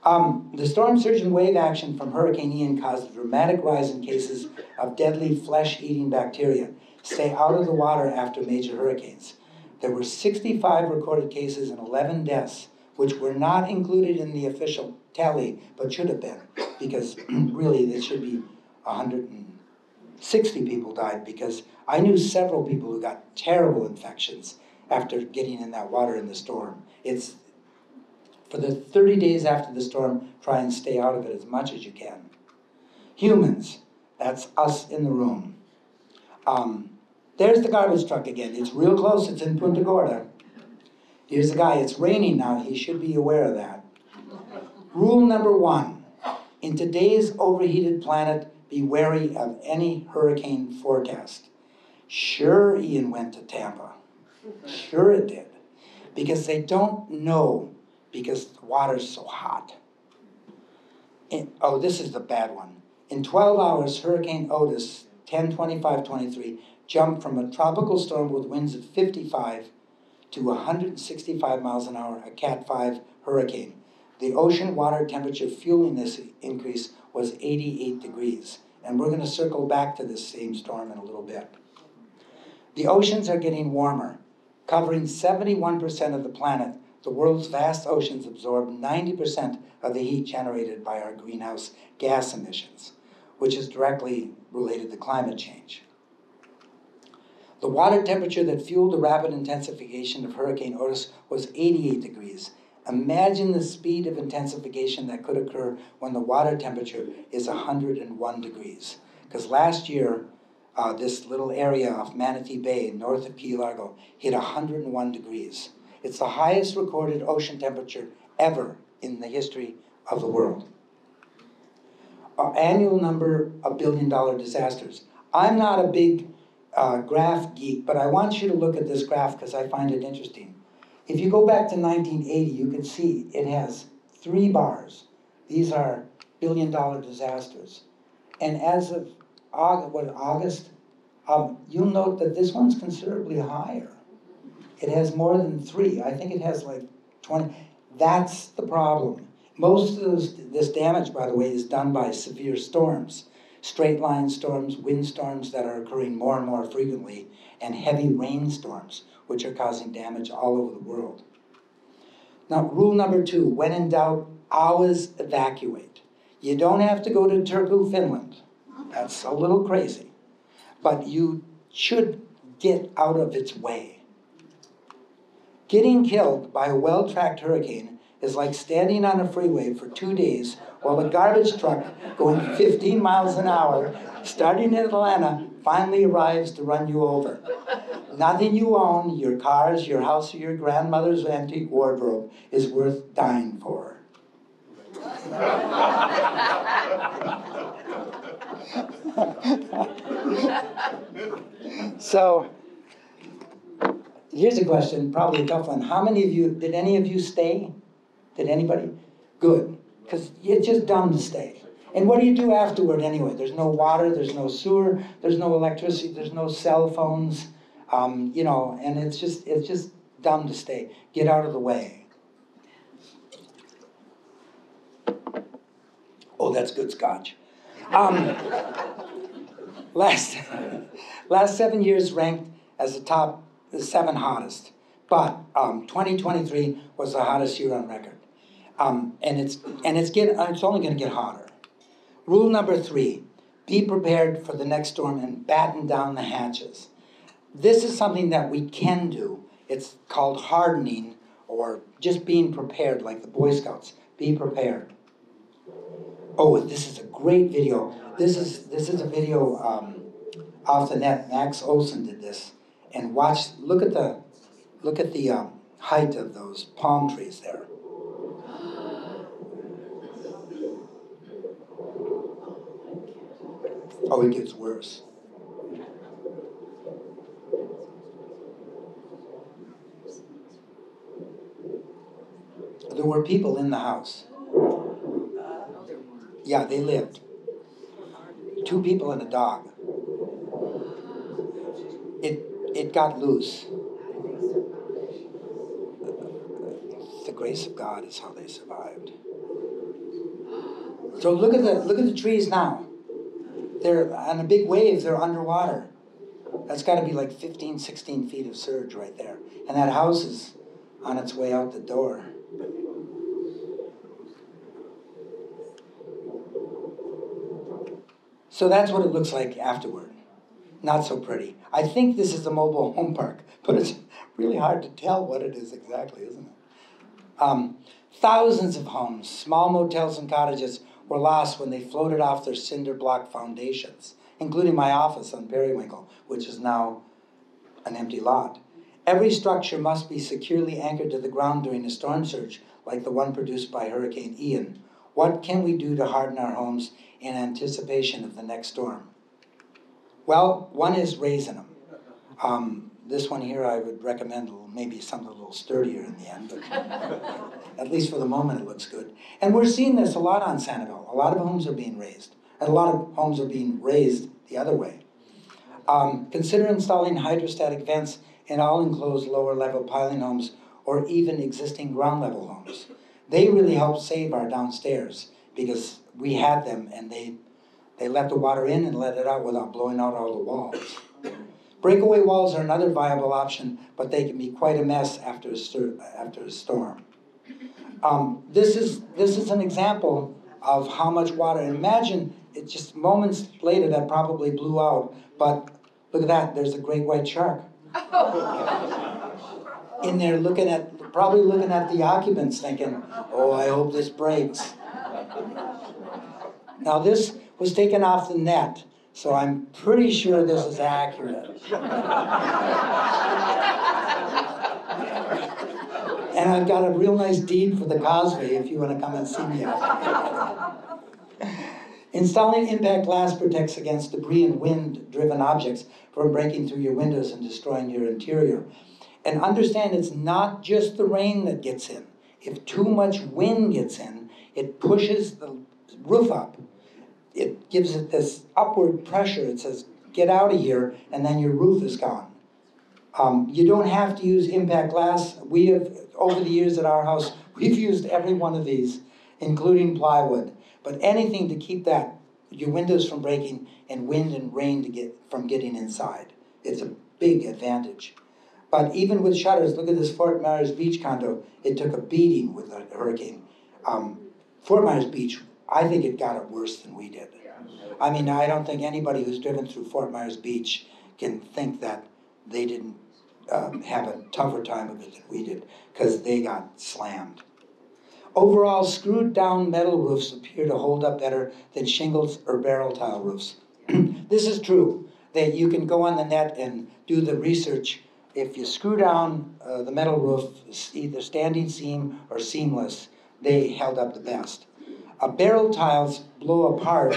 The storm surge and wave action from Hurricane Ian caused a dramatic rise in cases of deadly flesh-eating bacteria. Stay out of the water after major hurricanes. There were 65 recorded cases and 11 deaths, which were not included in the official tally, but should have been, because really there should be 160 people died, because I knew several people who got terrible infections after getting in that water in the storm. It's for the 30 days after the storm, try and stay out of it as much as you can. Humans, that's us in the room. There's the garbage truck again. It's real close, it's in Punta Gorda. Here's the guy, it's raining now, he should be aware of that. Rule number 1, in today's overheated planet, be wary of any hurricane forecast. Sure, Ian went to Tampa. Sure it did. Because they don't know, because the water's so hot. Oh, this is the bad one. In 12 hours, Hurricane Otis, 10/25/23, jumped from a tropical storm with winds of 55 to 165 miles an hour, a Cat 5 hurricane. The ocean water temperature fueling this increase was 88 degrees. And we're going to circle back to this same storm in a little bit. The oceans are getting warmer. Covering 71% of the planet, the world's vast oceans absorb 90% of the heat generated by our greenhouse gas emissions, which is directly related to climate change. The water temperature that fueled the rapid intensification of Hurricane Otis was 88 degrees. Imagine the speed of intensification that could occur when the water temperature is 101 degrees. Because last year, this little area of Manatee Bay, north of Key Largo, hit 101 degrees. It's the highest recorded ocean temperature ever in the history of the world. Our annual number of billion-dollar disasters. I'm not a big graph geek, but I want you to look at this graph because I find it interesting. If you go back to 1980, you can see it has 3 bars. These are billion-dollar disasters. And as of August, you'll note that this one's considerably higher. It has more than 3. I think it has like 20. That's the problem. Most of this damage, by the way, is done by severe storms. Straight-line storms, windstorms that are occurring more and more frequently, and heavy rainstorms, which are causing damage all over the world. Now, rule number 2, when in doubt, always evacuate. You don't have to go to Turku, Finland. That's a little crazy. But you should get out of its way. Getting killed by a well-tracked hurricane is like standing on a freeway for 2 days while a garbage truck going 15 miles an hour, starting in Atlanta, finally arrives to run you over. Nothing you own, your cars, your house, or your grandmother's antique wardrobe, is worth dying for. So, here's a question, probably a tough one. How many of you, did any of you stay? Did anybody? Good, because it's just dumb to stay. And what do you do afterward anyway? There's no water, there's no sewer, there's no electricity, there's no cell phones, you know, and it's just dumb to stay. Get out of the way. Oh, that's good scotch. Last 7 years ranked as the 7 hottest, but 2023 was the hottest year on record, and it's only going to get hotter. Rule number 3: be prepared for the next storm and batten down the hatches. This is something that we can do. It's called hardening, or just being prepared, like the Boy Scouts. Be prepared. Oh, this is a great video. This is a video off the net. Max Olson did this, and look at the height of those palm trees there. Oh, it gets worse. There were people in the house. Yeah, they lived. 2 people and a dog. It got loose. The grace of God is how they survived. So look at the trees now. They're on a big wave, they're underwater. That's got to be like 15, 16 feet of surge right there. And that house is on its way out the door. So that's what it looks like afterward. Not so pretty. I think this is a mobile home park, but it's really hard to tell what it is exactly, isn't it? Thousands of homes, small motels and cottages were lost when they floated off their cinder block foundations, including my office on Periwinkle, which is now an empty lot. Every structure must be securely anchored to the ground during a storm surge, like the one produced by Hurricane Ian. What can we do to harden our homes in anticipation of the next storm? Well, one is raising them. This one here I would recommend maybe something a little sturdier in the end, but at least for the moment it looks good. And we're seeing this a lot on Sanibel. A lot of homes are being raised, and a lot of homes are being raised the other way. Consider installing hydrostatic vents in all enclosed lower level piling homes or even existing ground level homes. They really help save our downstairs because we had them and they let the water in and let it out without blowing out all the walls. Breakaway walls are another viable option, but they can be quite a mess after a storm. This is an example of how much water. And imagine it just moments later that probably blew out, but look at that, there's a great white shark. In there probably looking at the occupants thinking, oh, I hope this breaks. Now this was taken off the net, so I'm pretty sure this is accurate. And I've got a real nice deed for the causeway if you want to come and see me. Installing impact glass protects against debris and wind-driven objects from breaking through your windows and destroying your interior. And understand it's not just the rain that gets in. If too much wind gets in, it pushes the roof up. It gives it this upward pressure. It says, get out of here, and then your roof is gone. You don't have to use impact glass. We have, over the years at our house, we've used every one of these, including plywood. But anything to keep your windows from breaking and wind and rain from getting inside. It's a big advantage. But even with shutters, look at this Fort Myers Beach condo. It took a beating with a hurricane. Fort Myers Beach, I think it got it worse than we did. I mean, I don't think anybody who's driven through Fort Myers Beach can think that they didn't have a tougher time of it than we did, because they got slammed. Overall, screwed down metal roofs appear to hold up better than shingles or barrel tile roofs. This is true, that you can go on the net and do the research. If you screw down the metal roof, either standing seam or seamless, they held up the best. Barrel tiles blow apart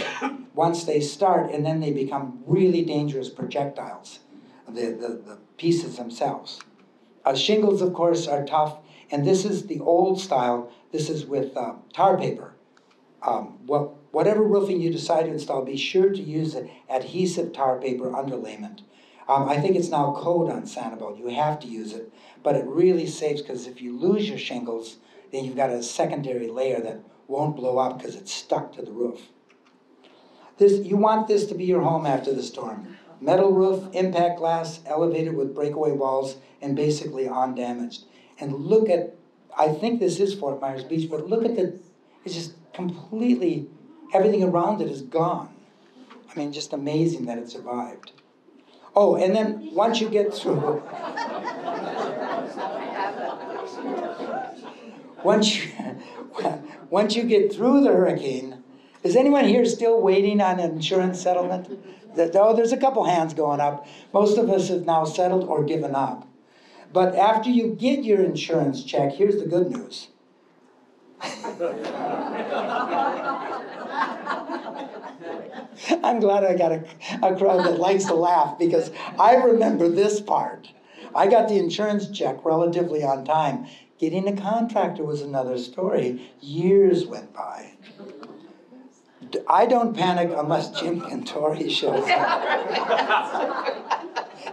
once they start, and then they become really dangerous projectiles, the pieces themselves. Shingles, of course, are tough, and this is the old style. This is with tar paper. Whatever roofing you decide to install, be sure to use adhesive tar paper underlayment. I think it's now code on Sanibel. You have to use it, but it really saves, because if you lose your shingles, then you've got a secondary layer that won't blow up because it's stuck to the roof. You want this to be your home after the storm. Metal roof, impact glass, elevated with breakaway walls, and basically undamaged. And look at, I think this is Fort Myers Beach, but look at it's just completely, everything around it is gone. I mean, just amazing that it survived. Oh, and then once you get through, once you get through the hurricane, is anyone here still waiting on an insurance settlement? Oh, there's a couple hands going up. Most of us have now settled or given up. But after you get your insurance check, here's the good news. I'm glad I got a crowd that likes to laugh, because I remember this part. I got the insurance check relatively on time. Getting a contractor was another story. Years went by. I don't panic unless Jim Cantori shows up.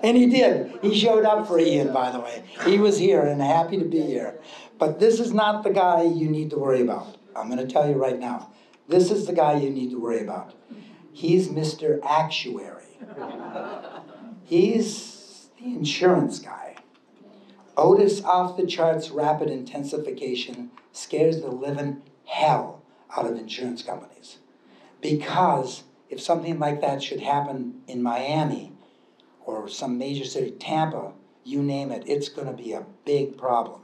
And he did. He showed up for Ian, by the way. He was here and happy to be here. But this is not the guy you need to worry about. I'm going to tell you right now. This is the guy you need to worry about. He's Mr. Actuary. He's the insurance guy. Otis off-the-charts rapid intensification scares the living hell out of insurance companies. Because if something like that should happen in Miami or some major city, Tampa, you name it, it's going to be a big problem.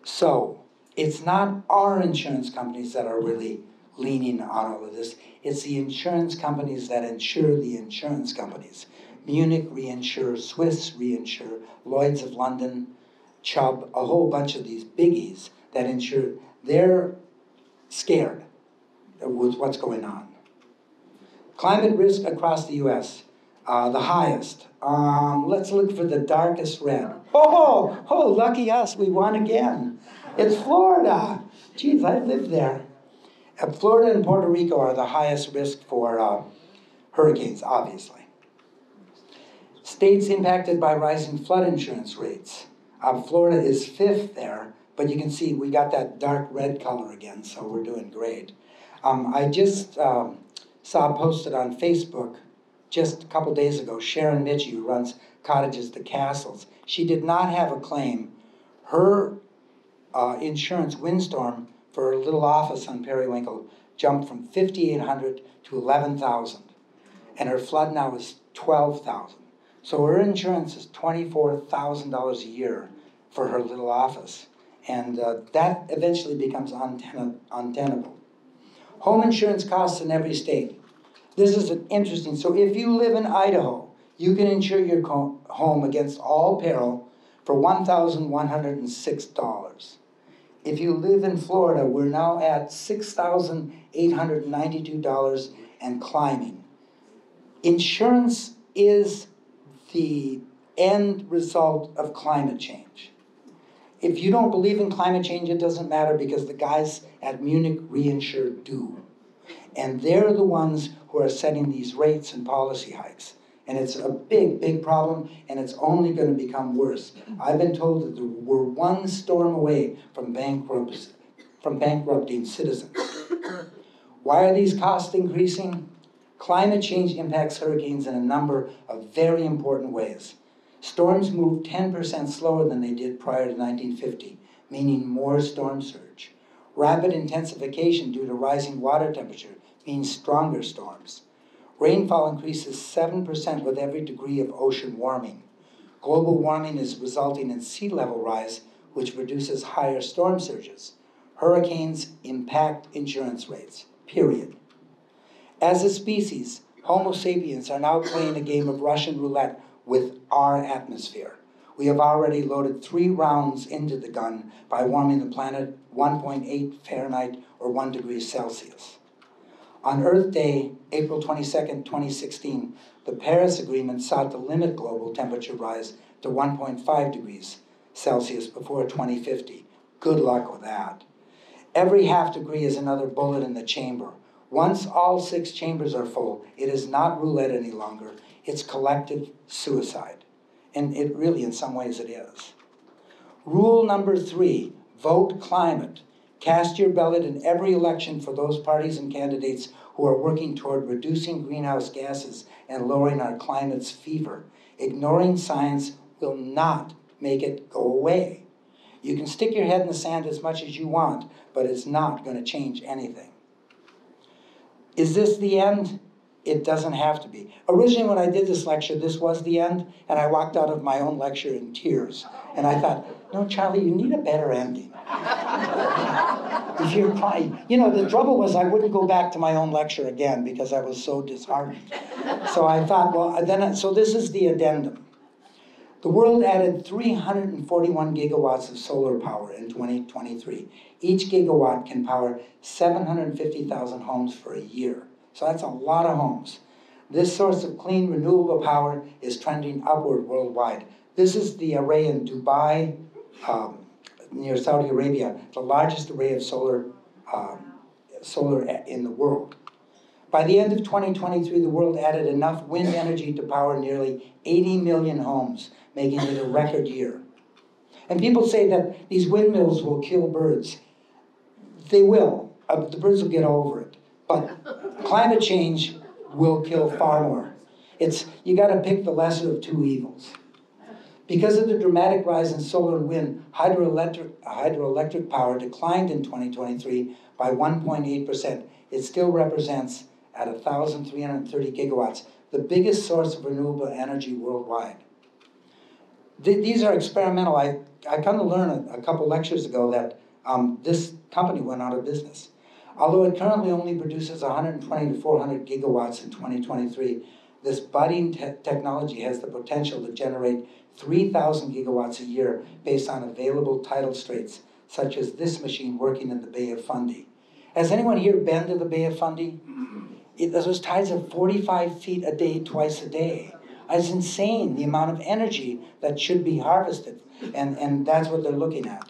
So it's not our insurance companies that are really leaning on all of this. It's the insurance companies that insure the insurance companies. Munich Reinsure, Swiss Reinsure, Lloyd's of London, Chubb, a whole bunch of these biggies that insure. They're scared with what's going on. Climate risk across the U.S., the highest. Let's look for the darkest red. Oh, lucky us, we won again. It's Florida. Geez, I lived there. Florida and Puerto Rico are the highest risk for hurricanes, obviously. States impacted by rising flood insurance rates. Florida is 5th there, but you can see we got that dark red color again, so we're doing great. I just saw posted on Facebook just a couple days ago, Sharon Mitchie, who runs Cottages to Castles. She did not have a claim. Her insurance windstorm for her little office on Periwinkle jumped from $5,800 to $11,000, and her flood now is $12,000. So her insurance is $24,000 a year for her little office, and that eventually becomes untenable. Home insurance costs in every state. This is interesting. So if you live in Idaho, you can insure your home against all peril for $1,106. If you live in Florida, we're now at $6,892 and climbing. Insurance is the end result of climate change. If you don't believe in climate change, it doesn't matter because the guys at Munich Reinsure do. And they're the ones who are setting these rates and policy hikes. And it's a big, big problem, and it's only going to become worse. I've been told that we're one storm away from bankrupting citizens. Why are these costs increasing? Climate change impacts hurricanes in a number of very important ways. Storms move 10% slower than they did prior to 1950, meaning more storm surge. Rapid intensification due to rising water temperature means stronger storms. Rainfall increases 7% with every degree of ocean warming. Global warming is resulting in sea level rise, which produces higher storm surges. Hurricanes impact insurance rates, period. As a species, Homo sapiens are now playing a game of Russian roulette with our atmosphere. We have already loaded 3 rounds into the gun by warming the planet 1.8 Fahrenheit or 1 degree Celsius. On Earth Day, April 22nd, 2016, the Paris Agreement sought to limit global temperature rise to 1.5 degrees Celsius before 2050. Good luck with that. Every half degree is another bullet in the chamber. Once all 6 chambers are full, it is not roulette any longer. It's collective suicide. And it really, in some ways, it is. Rule number 3, vote climate. Cast your ballot in every election for those parties and candidates who are working toward reducing greenhouse gases and lowering our climate's fever. Ignoring science will not make it go away. You can stick your head in the sand as much as you want, but it's not going to change anything. Is this the end? It doesn't have to be. Originally, when I did this lecture, this was the end, and I walked out of my own lecture in tears. And I thought, no, Charlie, you need a better ending. If you're crying. You know, the trouble was I wouldn't go back to my own lecture again because I was so disheartened. So I thought, well, so this is the addendum. The world added 341 gigawatts of solar power in 2023. Each gigawatt can power 750,000 homes for a year. So that's a lot of homes. This source of clean, renewable power is trending upward worldwide. This is the array in Dubai, near Saudi Arabia, the largest array of solar in the world. By the end of 2023, the world added enough wind energy to power nearly 80 million homes, making it a record year. And people say that these windmills will kill birds. They will. The birds will get over it. But climate change will kill far more. You got to pick the lesser of two evils. Because of the dramatic rise in solar and wind, hydroelectric power declined in 2023 by 1.8%. It still represents, at 1,330 gigawatts, the biggest source of renewable energy worldwide. These are experimental. I come to learn a couple lectures ago that this company went out of business. Although it currently only produces 120 to 400 gigawatts in 2023, this budding technology has the potential to generate 3,000 gigawatts a year based on available tidal straits, such as this machine working in the Bay of Fundy. Has anyone here been to the Bay of Fundy? Those tides are 45 feet a day, twice a day. It's insane, the amount of energy that should be harvested, and that's what they're looking at.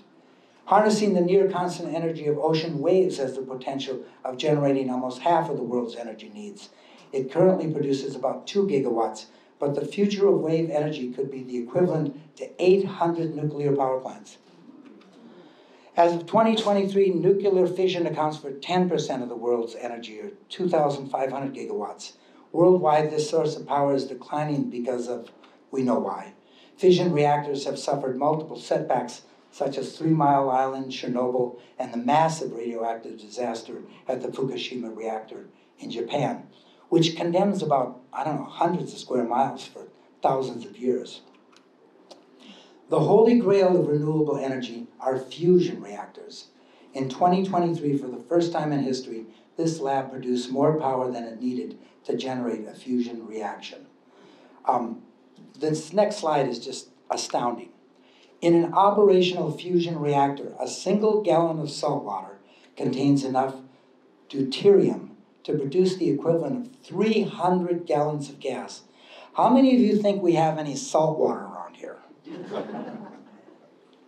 Harnessing the near constant energy of ocean waves has the potential of generating almost half of the world's energy needs. It currently produces about 2 gigawatts, but the future of wave energy could be the equivalent to 800 nuclear power plants. As of 2023, nuclear fission accounts for 10% of the world's energy, or 2,500 gigawatts. Worldwide, this source of power is declining because of, we know why. Fission reactors have suffered multiple setbacks, such as 3 Mile Island, Chernobyl, and the massive radioactive disaster at the Fukushima reactor in Japan, which condemns about, hundreds of square miles for thousands of years. The holy grail of renewable energy are fusion reactors. In 2023, for the first time in history, this lab produced more power than it needed to generate a fusion reaction. This next slide is just astounding. In an operational fusion reactor, a single gallon of salt water contains enough deuterium to produce the equivalent of 300 gallons of gas. How many of you think we have any salt water around here?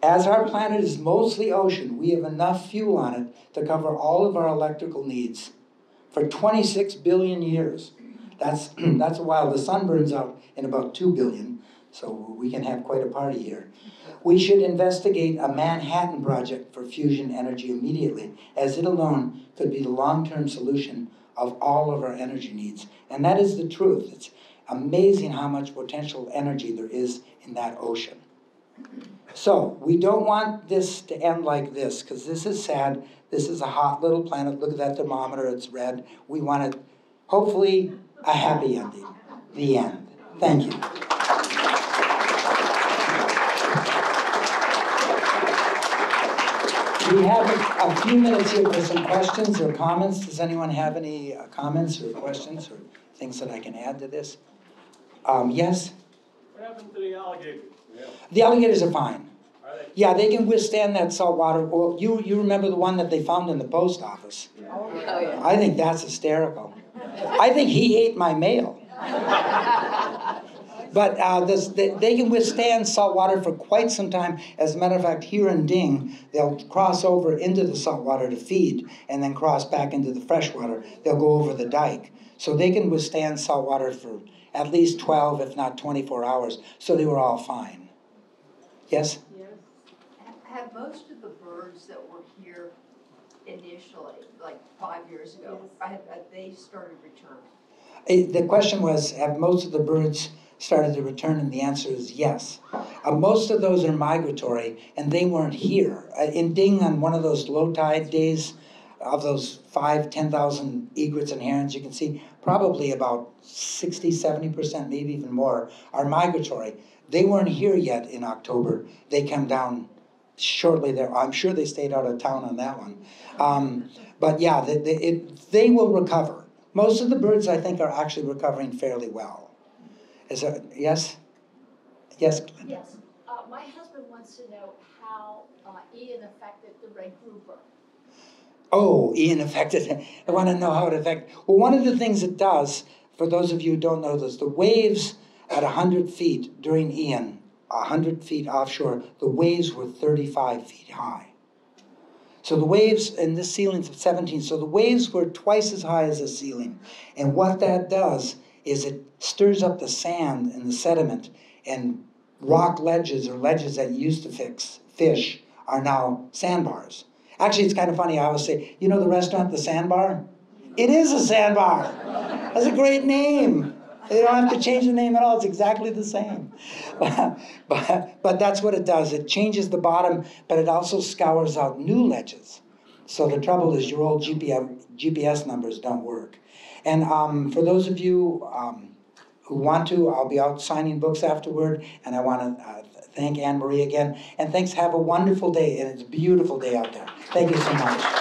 As our planet is mostly ocean, we have enough fuel on it to cover all of our electrical needs for 26 billion years. That's a while. The sun burns out in about 2 billion, so we can have quite a party here. We should investigate a Manhattan project for fusion energy immediately, as it alone could be the long-term solution of all of our energy needs. And that is the truth. It's amazing how much potential energy there is in that ocean. So we don't want this to end like this, because this is sad. This is a hot little planet. Look at that thermometer, it's red. We want it, hopefully, a happy ending. The end. Thank you. We have a few minutes here for some questions or comments. Does anyone have any comments or questions or things that I can add to this? Yes? What happened to the alligators? Yeah. The alligators are fine. Are they? Yeah, they can withstand that salt water. Well, you remember the one that they found in the post office? Oh, yeah. I think that's hysterical. I think he ate my mail. But they can withstand salt water for quite some time. As a matter of fact, here in Ding, they'll cross over into the salt water to feed and then cross back into the fresh water. They'll go over the dike. So they can withstand salt water for at least 12, if not 24 hours. So they were all fine. Yes? Yes. Have most of the birds that were here initially, like 5 years ago, have they started returning? The question was, have most of the birds started to return, and the answer is yes. Most of those are migratory, and they weren't here. In Ding, on one of those low tide days, of those 10,000 egrets and herons, you can see probably about 60, 70%, maybe even more, are migratory. They weren't here yet in October. They come down shortly there. I'm sure they stayed out of town on that one. But yeah, they will recover. Most of the birds, I think, are actually recovering fairly well. Is there, yes? Yes, Glenda? Yes. My husband wants to know how Ian affected the red grouper. Oh, Ian affected it. I want to know how it affected. Well, one of the things it does, for those of you who don't know this, the waves at 100 feet during Ian 100 feet offshore, the waves were 35 feet high. So the waves, and this ceiling's of 17, so the waves were twice as high as the ceiling. And what that does is it stirs up the sand and the sediment, and rock ledges or ledges that used to fish are now sandbars. Actually, it's kind of funny. I always say, you know the restaurant, the Sandbar? It is a sandbar. That's a great name. They don't have to change the name at all. It's exactly the same. But that's what it does. It changes the bottom, but it also scours out new ledges. So the trouble is your old GPS numbers don't work. And for those of you who want to, I'll be out signing books afterward, and I want to thank Anne Marie again. And thanks, have a wonderful day, and it's a beautiful day out there. Thank you so much.